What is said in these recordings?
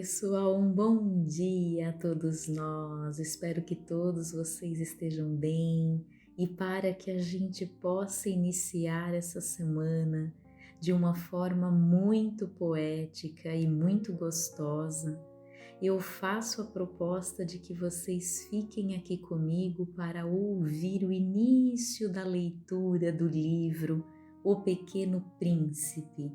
pessoal, um bom dia a todos nós. Espero que todos vocês estejam bem e para que a gente possa iniciar essa semana de uma forma muito poética e muito gostosa, eu faço a proposta de que vocês fiquem aqui comigo para ouvir o início da leitura do livro O Pequeno Príncipe,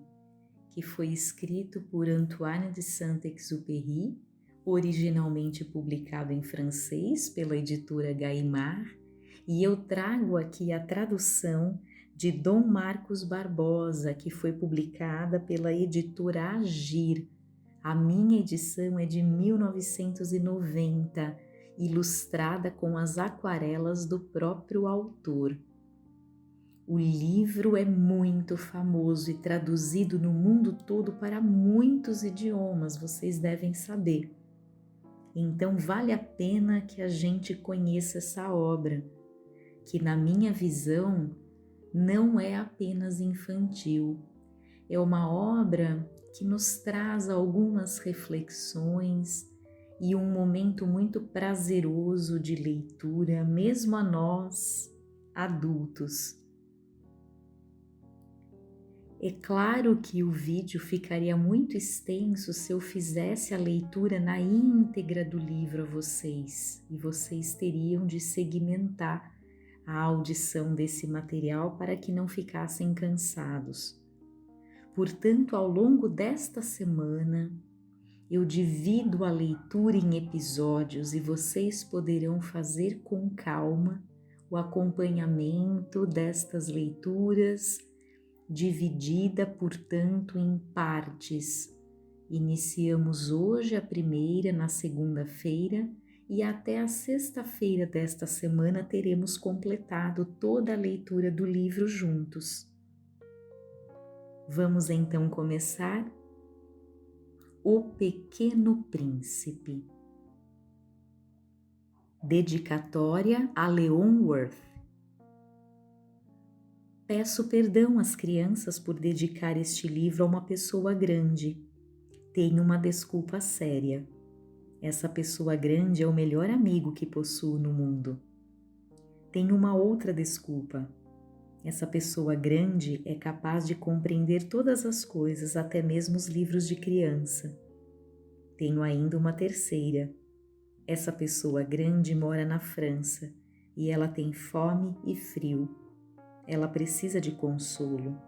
que foi escrito por Antoine de Saint-Exupéry, originalmente publicado em francês pela editora Gallimard, e eu trago aqui a tradução de Dom Marcos Barbosa, que foi publicada pela editora Agir. A minha edição é de 1990, ilustrada com as aquarelas do próprio autor. O livro é muito famoso e traduzido no mundo todo para muitos idiomas, vocês devem saber. Então vale a pena que a gente conheça essa obra, que na minha visão não é apenas infantil. É uma obra que nos traz algumas reflexões e um momento muito prazeroso de leitura, mesmo a nós, adultos. É claro que o vídeo ficaria muito extenso se eu fizesse a leitura na íntegra do livro a vocês, e vocês teriam de segmentar a audição desse material para que não ficassem cansados. Portanto, ao longo desta semana, eu divido a leitura em episódios e vocês poderão fazer com calma o acompanhamento destas leituras, dividida, portanto, em partes. Iniciamos hoje a primeira, na segunda-feira, e até a sexta-feira desta semana teremos completado toda a leitura do livro juntos. Vamos então começar? O Pequeno Príncipe. Dedicatória a Leon Worth. Peço perdão às crianças por dedicar este livro a uma pessoa grande. Tenho uma desculpa séria. Essa pessoa grande é o melhor amigo que possuo no mundo. Tenho uma outra desculpa. Essa pessoa grande é capaz de compreender todas as coisas, até mesmo os livros de criança. Tenho ainda uma terceira. Essa pessoa grande mora na França e ela tem fome e frio. Ela precisa de consolo.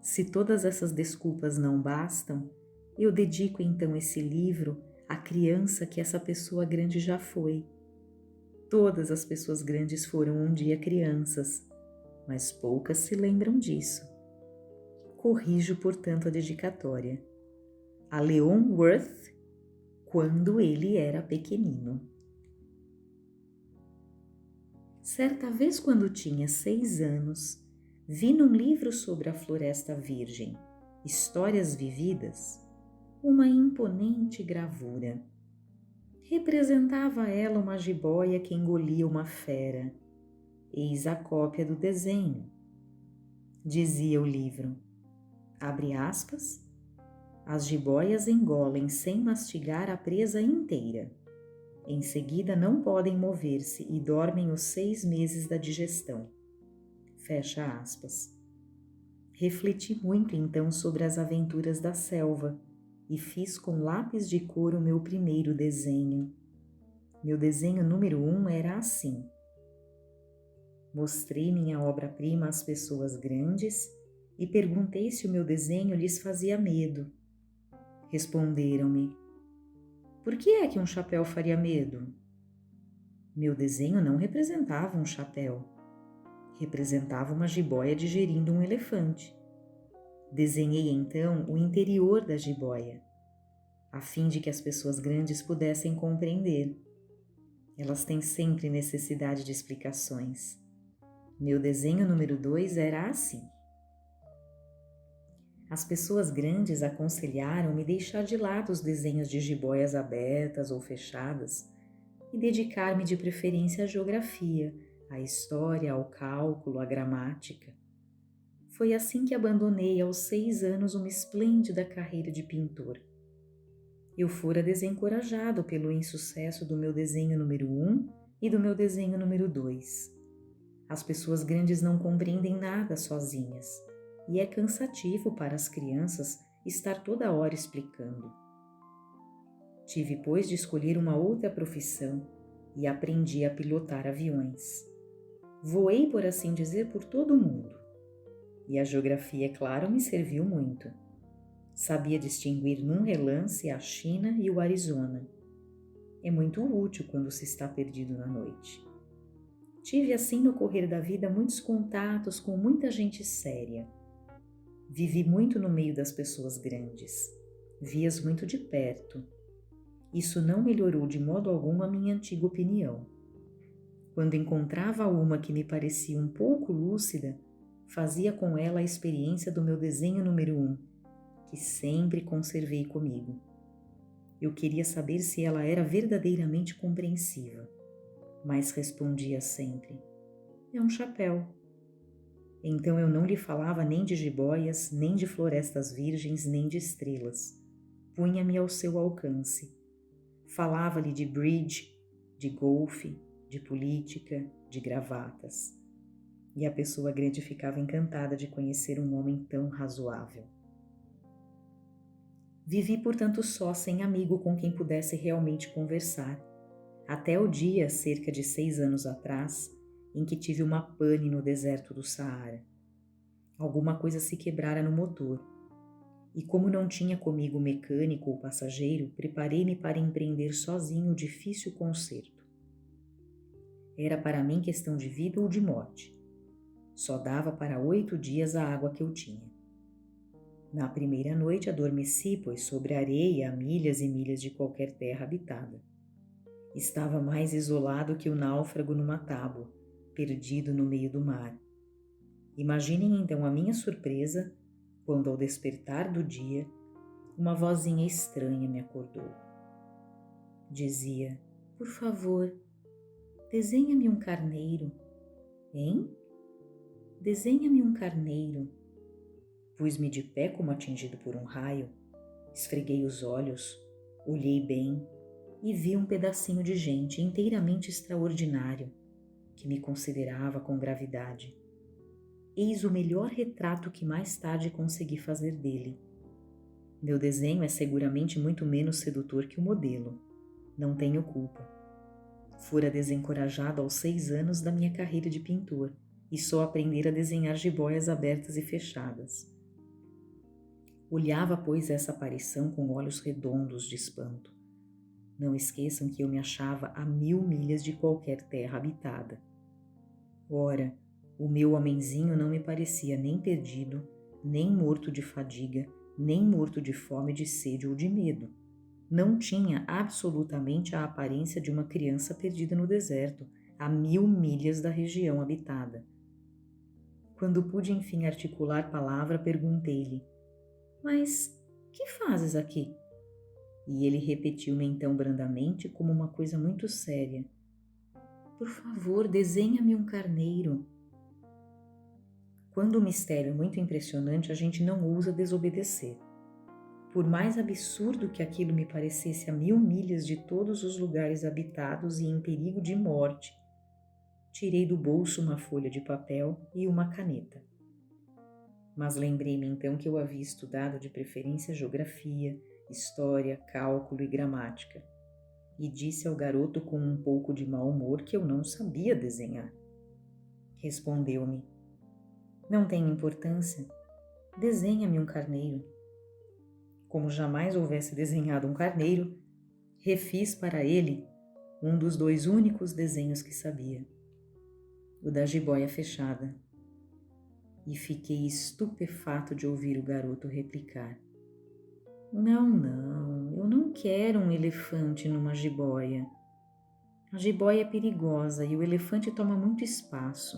Se todas essas desculpas não bastam, eu dedico então esse livro à criança que essa pessoa grande já foi. Todas as pessoas grandes foram um dia crianças, mas poucas se lembram disso. Corrijo, portanto, a dedicatória. A Leon Worth, quando ele era pequenino. Certa vez, quando tinha 6 anos, vi num livro sobre a Floresta Virgem, Histórias Vividas, uma imponente gravura. Representava ela uma jiboia que engolia uma fera. Eis a cópia do desenho. Dizia o livro, abre aspas, as jiboias engolem sem mastigar a presa inteira. Em seguida não podem mover-se e dormem os 6 meses da digestão. Fecha aspas. Refleti muito então sobre as aventuras da selva e fiz com lápis de cor o meu primeiro desenho. Meu desenho número 1 era assim. Mostrei minha obra-prima às pessoas grandes e perguntei se o meu desenho lhes fazia medo. Responderam-me, por que é que um chapéu faria medo? Meu desenho não representava um chapéu. Representava uma jiboia digerindo um elefante. Desenhei então o interior da jiboia, a fim de que as pessoas grandes pudessem compreender. Elas têm sempre necessidade de explicações. Meu desenho número 2 era assim. As pessoas grandes aconselharam-me deixar de lado os desenhos de jiboias abertas ou fechadas e dedicar-me de preferência à geografia, à história, ao cálculo, à gramática. Foi assim que abandonei aos 6 anos uma esplêndida carreira de pintor. Eu fora desencorajado pelo insucesso do meu desenho número 1 e do meu desenho número 2. As pessoas grandes não compreendem nada sozinhas e é cansativo para as crianças estar toda hora explicando. Tive, pois, de escolher uma outra profissão e aprendi a pilotar aviões. Voei, por assim dizer, por todo o mundo. E a geografia, é claro, me serviu muito. Sabia distinguir num relance a China e o Arizona. É muito útil quando se está perdido na noite. Tive assim no correr da vida muitos contatos com muita gente séria. Vivi muito no meio das pessoas grandes. Vi-as muito de perto. Isso não melhorou de modo algum a minha antiga opinião. Quando encontrava uma que me parecia um pouco lúcida, fazia com ela a experiência do meu desenho número 1, que sempre conservei comigo. Eu queria saber se ela era verdadeiramente compreensiva, mas respondia sempre: é um chapéu. Então eu não lhe falava nem de jiboias, nem de florestas virgens, nem de estrelas. Punha-me ao seu alcance. Falava-lhe de bridge, de golfe, de política, de gravatas. E a pessoa grande ficava encantada de conhecer um homem tão razoável. Vivi, portanto, só, sem amigo com quem pudesse realmente conversar, até o dia, cerca de 6 anos atrás, em que tive uma pane no deserto do Saara. Alguma coisa se quebrara no motor. E como não tinha comigo mecânico ou passageiro, preparei-me para empreender sozinho o difícil conserto. Era para mim questão de vida ou de morte. Só dava para 8 dias a água que eu tinha. Na primeira noite adormeci, pois sobre a areia a milhas e milhas de qualquer terra habitada. Estava mais isolado que o náufrago numa tábua, perdido no meio do mar. Imaginem então a minha surpresa quando, ao despertar do dia, uma vozinha estranha me acordou. Dizia: por favor, desenha-me um carneiro. Hein? Desenha-me um carneiro. Pus-me de pé como atingido por um raio, esfreguei os olhos, olhei bem e vi um pedacinho de gente inteiramente extraordinário, que me considerava com gravidade. Eis o melhor retrato que mais tarde consegui fazer dele. Meu desenho é seguramente muito menos sedutor que o modelo. Não tenho culpa. Fora desencorajado aos 6 anos da minha carreira de pintor e só aprender a desenhar jiboias abertas e fechadas. Olhava, pois, essa aparição com olhos redondos de espanto. Não esqueçam que eu me achava a 1000 milhas de qualquer terra habitada. Ora, o meu homenzinho não me parecia nem perdido, nem morto de fadiga, nem morto de fome, de sede ou de medo. Não tinha absolutamente a aparência de uma criança perdida no deserto, a 1000 milhas da região habitada. Quando pude enfim articular palavra, perguntei-lhe: mas que fazes aqui? E ele repetiu-me então brandamente, como uma coisa muito séria: por favor, desenha-me um carneiro. Quando o mistério é muito impressionante, a gente não ousa desobedecer. Por mais absurdo que aquilo me parecesse a 1000 milhas de todos os lugares habitados e em perigo de morte, tirei do bolso uma folha de papel e uma caneta. Mas lembrei-me então que eu havia estudado de preferência geografia, história, cálculo e gramática, e disse ao garoto com um pouco de mau humor que eu não sabia desenhar. Respondeu-me: não tem importância, desenha-me um carneiro. Como jamais houvesse desenhado um carneiro, refiz para ele um dos 2 únicos desenhos que sabia, o da jiboia fechada. E fiquei estupefato de ouvir o garoto replicar: não, eu não quero um elefante numa jiboia. A jiboia é perigosa e o elefante toma muito espaço.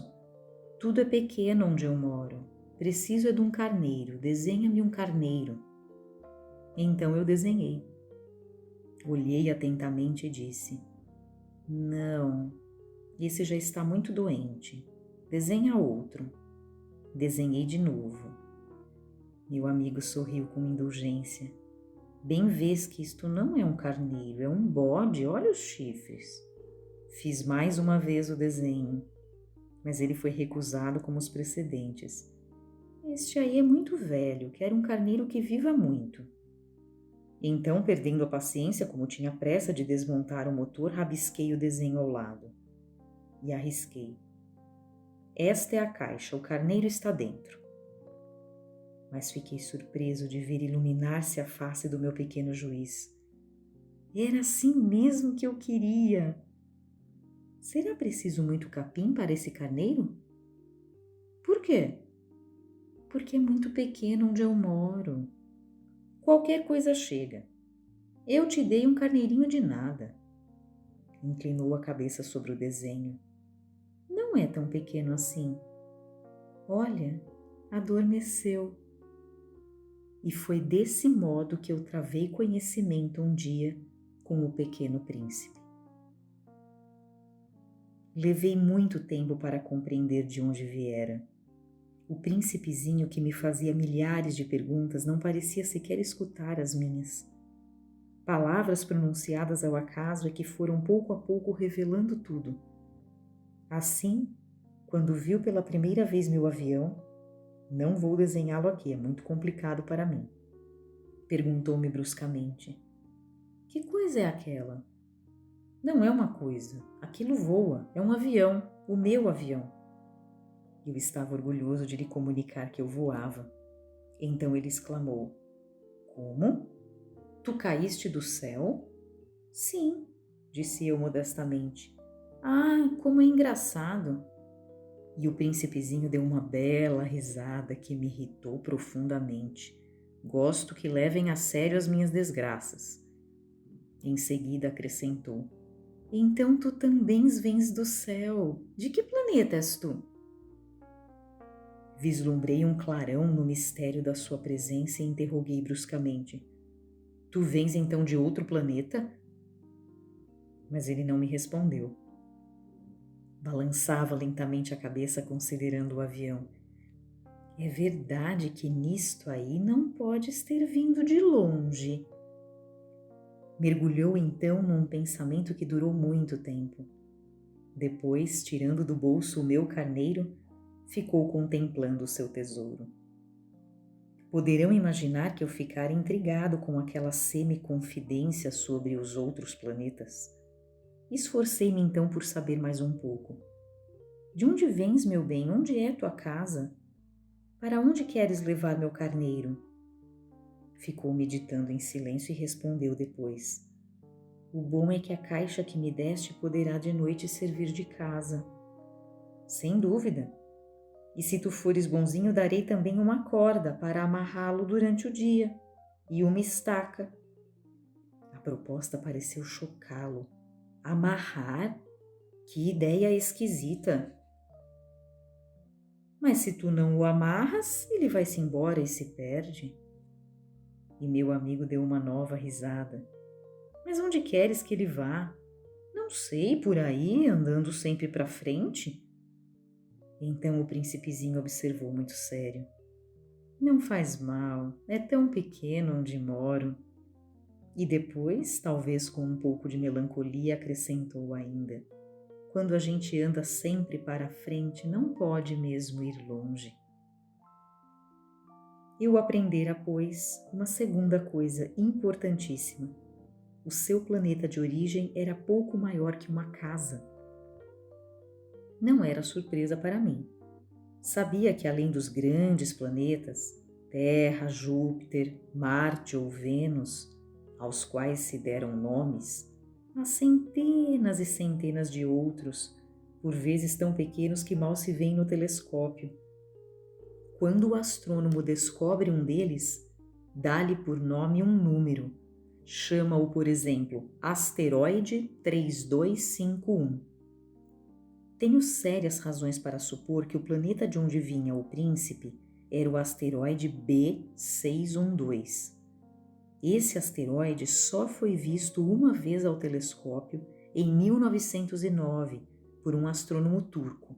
Tudo é pequeno onde eu moro. Preciso é de um carneiro, desenha-me um carneiro. Então eu desenhei. Olhei atentamente e disse: não, esse já está muito doente. Desenha outro. Desenhei de novo. Meu amigo sorriu com indulgência. Bem vês que isto não é um carneiro, é um bode, olha os chifres. Fiz mais uma vez o desenho, mas ele foi recusado como os precedentes. Este aí é muito velho, quero um carneiro que viva muito. Então, perdendo a paciência, como tinha pressa de desmontar o motor, rabisquei o desenho ao lado e arrisquei. Esta é a caixa, o carneiro está dentro. Mas fiquei surpreso de ver iluminar-se a face do meu pequeno juiz. Era assim mesmo que eu queria. Será preciso muito capim para esse carneiro? Por quê? Porque é muito pequeno onde eu moro. Qualquer coisa chega. Eu te dei um carneirinho de nada. Inclinou a cabeça sobre o desenho. Não é tão pequeno assim. Olha, adormeceu. E foi desse modo que eu travei conhecimento um dia com o Pequeno Príncipe. Levei muito tempo para compreender de onde viera. O príncipezinho que me fazia milhares de perguntas não parecia sequer escutar as minhas. Palavras pronunciadas ao acaso é que foram pouco a pouco revelando tudo. Assim, quando viu pela primeira vez meu avião, não vou desenhá-lo aqui, é muito complicado para mim. Perguntou-me bruscamente. Que coisa é aquela? Não é uma coisa, aquilo voa, é um avião, o meu avião. Eu estava orgulhoso de lhe comunicar que eu voava. Então ele exclamou, como? Tu caíste do céu? Sim, disse eu modestamente. Ah, como é engraçado! E o príncipezinho deu uma bela risada que me irritou profundamente. Gosto que levem a sério as minhas desgraças. Em seguida acrescentou. Então tu também vens do céu. De que planeta és tu? Vislumbrei um clarão no mistério da sua presença e interroguei bruscamente. Tu vens então de outro planeta? Mas ele não me respondeu. Balançava lentamente a cabeça considerando o avião. É verdade que nisto aí não podes ter vindo de longe. Mergulhou então num pensamento que durou muito tempo. Depois, tirando do bolso o meu carneiro, ficou contemplando o seu tesouro. Poderão imaginar que eu ficara intrigado com aquela semi-confidência sobre os outros planetas. Esforcei-me então por saber mais um pouco. De onde vens, meu bem? Onde é tua casa? Para onde queres levar meu carneiro? Ficou meditando em silêncio e respondeu depois. O bom é que a caixa que me deste poderá de noite servir de casa. Sem dúvida. E se tu fores bonzinho, darei também uma corda para amarrá-lo durante o dia e uma estaca. A proposta pareceu chocá-lo. Amarrar? Que ideia esquisita! Mas se tu não o amarras, ele vai-se embora e se perde. E meu amigo deu uma nova risada. Mas onde queres que ele vá? Não sei, por aí, andando sempre para frente? Então o príncipezinho observou muito sério. Não faz mal, é tão pequeno onde moro. E depois, talvez com um pouco de melancolia, acrescentou ainda. Quando a gente anda sempre para frente, não pode mesmo ir longe. Eu aprendera, pois, uma segunda coisa importantíssima. O seu planeta de origem era pouco maior que uma casa. Não era surpresa para mim. Sabia que além dos grandes planetas, Terra, Júpiter, Marte ou Vênus, aos quais se deram nomes, há centenas e centenas de outros, por vezes tão pequenos que mal se veem no telescópio. Quando o astrônomo descobre um deles, dá-lhe por nome um número. Chama-o, por exemplo, asteroide 3251. Tenho sérias razões para supor que o planeta de onde vinha o príncipe era o asteroide B612. Esse asteroide só foi visto uma vez ao telescópio em 1909 por um astrônomo turco.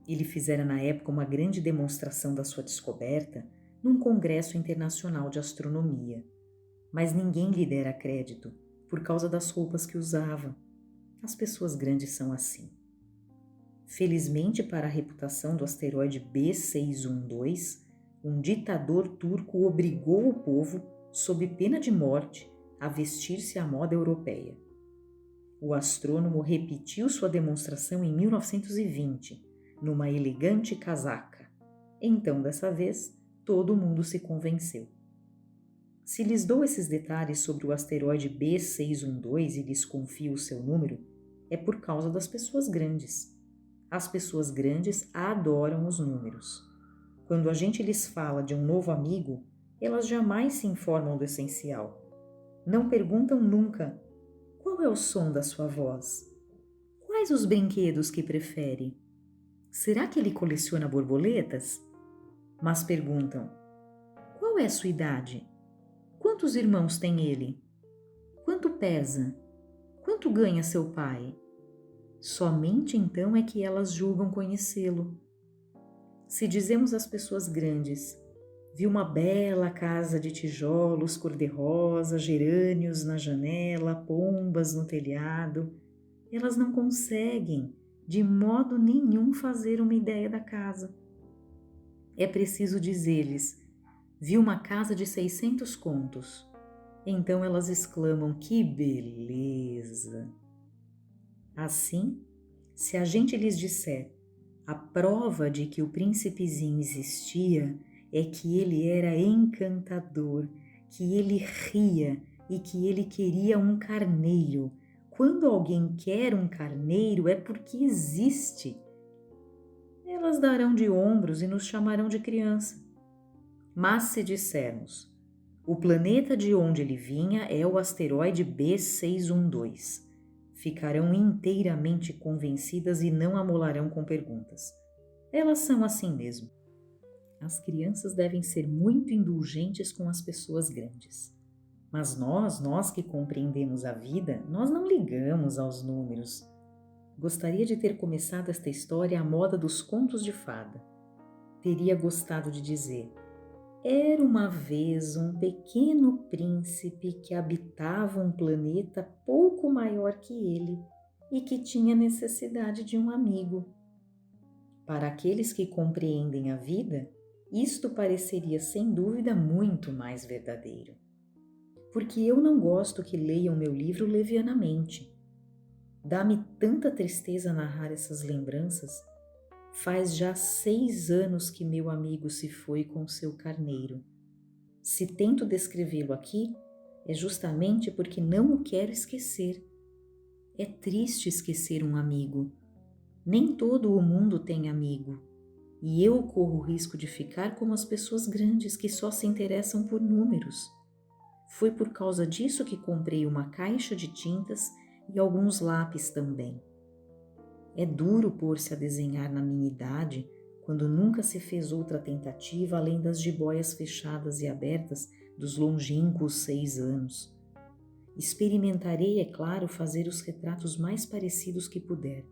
Ele fizera na época uma grande demonstração da sua descoberta num congresso internacional de astronomia. mas ninguém lhe dera crédito por causa das roupas que usava. As pessoas grandes são assim. Felizmente para a reputação do asteroide B612, um ditador turco obrigou o povo, sob pena de morte, a vestir-se à moda europeia. O astrônomo repetiu sua demonstração em 1920, numa elegante casaca. Então, dessa vez, todo mundo se convenceu. Se lhes dou esses detalhes sobre o asteroide B612 e lhes confio o seu número, é por causa das pessoas grandes. As pessoas grandes adoram os números. Quando a gente lhes fala de um novo amigo, elas jamais se informam do essencial. Não perguntam nunca: qual é o som da sua voz? Quais os brinquedos que prefere? Será que ele coleciona borboletas? Mas perguntam: qual é a sua idade? Quantos irmãos tem ele? Quanto pesa? Quanto ganha seu pai? Somente então é que elas julgam conhecê-lo. Se dizemos às pessoas grandes: vi uma bela casa de tijolos cor-de-rosa, gerânios na janela, pombas no telhado, elas não conseguem de modo nenhum fazer uma ideia da casa. É preciso dizer-lhes: vi uma casa de 600 contos. Então elas exclamam: que beleza! Assim, se a gente lhes disser: a prova de que o príncipezinho existia é que ele era encantador, que ele ria e que ele queria um carneiro. Quando alguém quer um carneiro é porque existe. Elas darão de ombros e nos chamarão de criança. Mas se dissermos: o planeta de onde ele vinha é o asteroide B612, ficarão inteiramente convencidas e não amolarão com perguntas. Elas são assim mesmo. As crianças devem ser muito indulgentes com as pessoas grandes. Mas nós que compreendemos a vida, nós não ligamos aos números. Gostaria de ter começado esta história à moda dos contos de fada. Teria gostado de dizer: era uma vez um pequeno príncipe que habitava um planeta pouco maior que ele e que tinha necessidade de um amigo. Para aqueles que compreendem a vida, isto pareceria sem dúvida muito mais verdadeiro. Porque eu não gosto que leiam meu livro levianamente. Dá-me tanta tristeza narrar essas lembranças. Faz já 6 anos que meu amigo se foi com seu carneiro. Se tento descrevê-lo aqui, é justamente porque não o quero esquecer. É triste esquecer um amigo. Nem todo o mundo tem amigo. E eu corro o risco de ficar como as pessoas grandes que só se interessam por números. Foi por causa disso que comprei uma caixa de tintas e alguns lápis também. É duro pôr-se a desenhar na minha idade, quando nunca se fez outra tentativa além das jiboias fechadas e abertas dos longínquos 6 anos. Experimentarei, é claro, fazer os retratos mais parecidos que puder,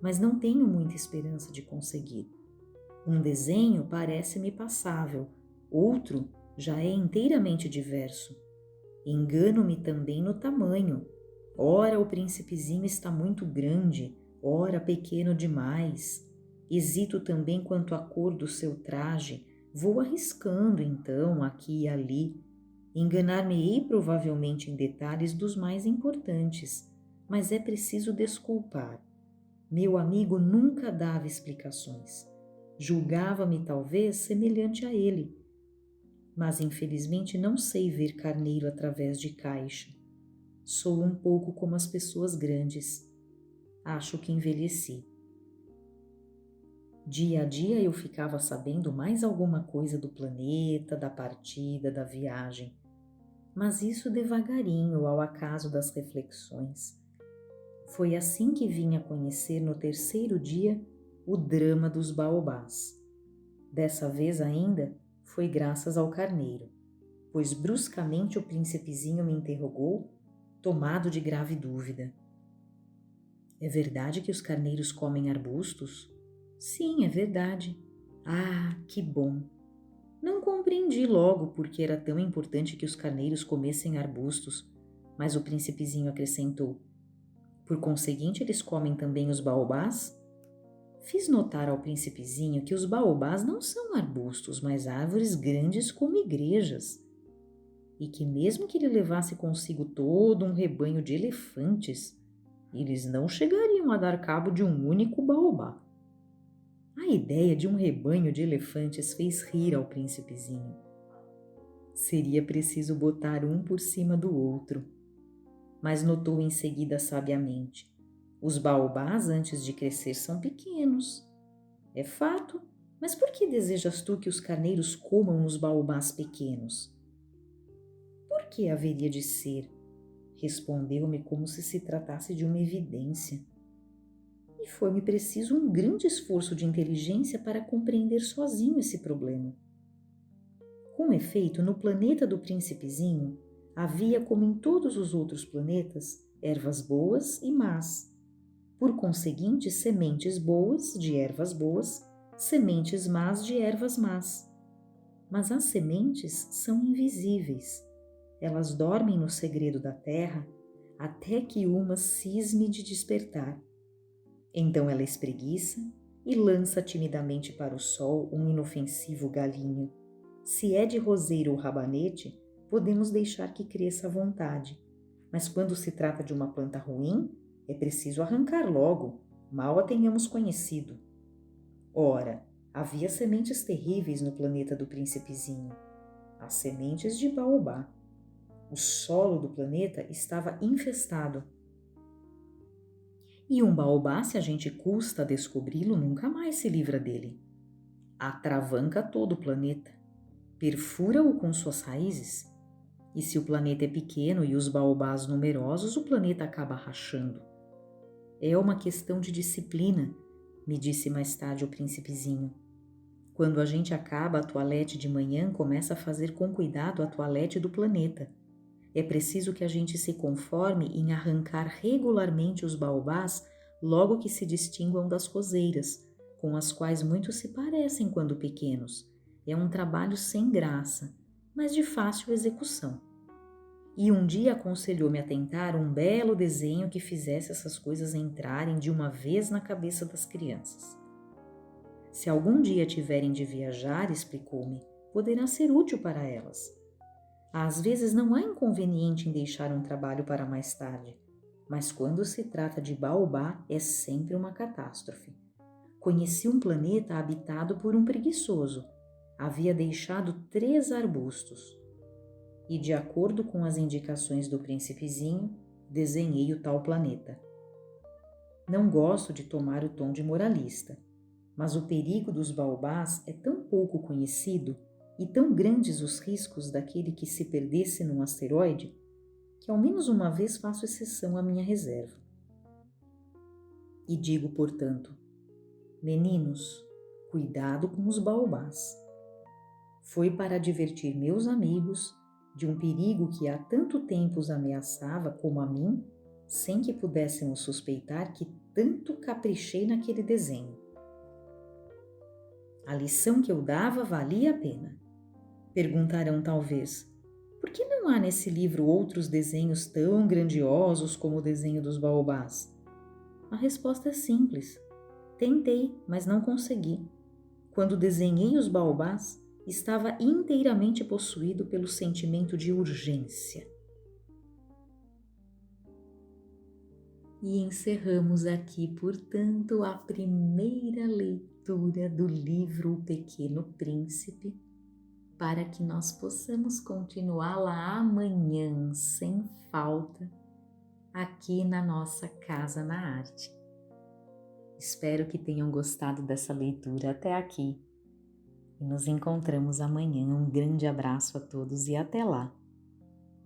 mas não tenho muita esperança de conseguir. Um desenho parece-me passável, outro já é inteiramente diverso. Engano-me também no tamanho. Ora o príncipezinho está muito grande, ora pequeno demais. Hesito também quanto à cor do seu traje, vou arriscando então aqui e ali. Enganar-me-ei provavelmente em detalhes dos mais importantes, mas é preciso desculpar. Meu amigo nunca dava explicações. Julgava-me talvez semelhante a ele, mas infelizmente não sei ver carneiro através de caixa. Sou um pouco como as pessoas grandes. Acho que envelheci. Dia a dia eu ficava sabendo mais alguma coisa do planeta, da partida, da viagem, mas isso devagarinho, ao acaso das reflexões. Foi assim que vim a conhecer no 3º dia o drama dos baobás. Dessa vez ainda foi graças ao carneiro, pois bruscamente o príncipezinho me interrogou, tomado de grave dúvida. É verdade que os carneiros comem arbustos? Sim, é verdade. Ah, que bom! Não compreendi logo por que era tão importante que os carneiros comessem arbustos, mas o príncipezinho acrescentou: por conseguinte, eles comem também os baobás? Fiz notar ao príncipezinho que os baobás não são arbustos, mas árvores grandes como igrejas, e que mesmo que ele levasse consigo todo um rebanho de elefantes, eles não chegariam a dar cabo de um único baobá. A ideia de um rebanho de elefantes fez rir ao príncipezinho. Seria preciso botar um por cima do outro. Mas notou em seguida sabiamente: os baobás antes de crescer são pequenos. É fato, mas por que desejas tu que os carneiros comam os baobás pequenos? Por que haveria de ser? Respondeu-me como se tratasse de uma evidência. E foi-me preciso um grande esforço de inteligência para compreender sozinho esse problema. Com efeito, no planeta do príncipezinho, havia, como em todos os outros planetas, ervas boas e más. Por conseguinte, sementes boas de ervas boas, sementes más de ervas más. Mas as sementes são invisíveis. Elas dormem no segredo da terra até que uma cisme de despertar. Então ela espreguiça e lança timidamente para o sol um inofensivo galinho. Se é de roseiro ou rabanete, podemos deixar que cresça à vontade. Mas quando se trata de uma planta ruim, é preciso arrancar logo, mal a tenhamos conhecido. Ora, havia sementes terríveis no planeta do príncipezinho. As sementes de baobá. O solo do planeta estava infestado. E um baobá, se a gente custa a descobri-lo, nunca mais se livra dele. Atravanca todo o planeta, perfura-o com suas raízes. E se o planeta é pequeno e os baobás numerosos, o planeta acaba rachando. É uma questão de disciplina, me disse mais tarde o príncipezinho. Quando a gente acaba a toalete de manhã, começa a fazer com cuidado a toalete do planeta. É preciso que a gente se conforme em arrancar regularmente os baobás logo que se distinguam das roseiras, com as quais muitos se parecem quando pequenos. É um trabalho sem graça, mas de fácil execução. E um dia aconselhou-me a tentar um belo desenho que fizesse essas coisas entrarem de uma vez na cabeça das crianças. Se algum dia tiverem de viajar, explicou-me, poderá ser útil para elas. Às vezes não há inconveniente em deixar um trabalho para mais tarde, mas quando se trata de baobá é sempre uma catástrofe. Conheci um planeta habitado por um preguiçoso. Havia deixado 3 arbustos. E, de acordo com as indicações do príncipezinho, desenhei o tal planeta. Não gosto de tomar o tom de moralista, mas o perigo dos baobás é tão pouco conhecido e tão grandes os riscos daquele que se perdesse num asteroide, que ao menos uma vez faço exceção à minha reserva. E digo, portanto, meninos, cuidado com os baobás. Foi para divertir meus amigos de um perigo que há tanto tempo os ameaçava como a mim, sem que pudéssemos suspeitar que tanto caprichei naquele desenho. A lição que eu dava valia a pena. Perguntarão talvez, por que não há nesse livro outros desenhos tão grandiosos como o desenho dos baobás? A resposta é simples. Tentei, mas não consegui. Quando desenhei os baobás, estava inteiramente possuído pelo sentimento de urgência. E encerramos aqui, portanto, a primeira leitura do livro O Pequeno Príncipe, para que nós possamos continuá-la amanhã, sem falta, aqui na nossa Casa na Arte. Espero que tenham gostado dessa leitura até aqui. E nos encontramos amanhã. Um grande abraço a todos e até lá!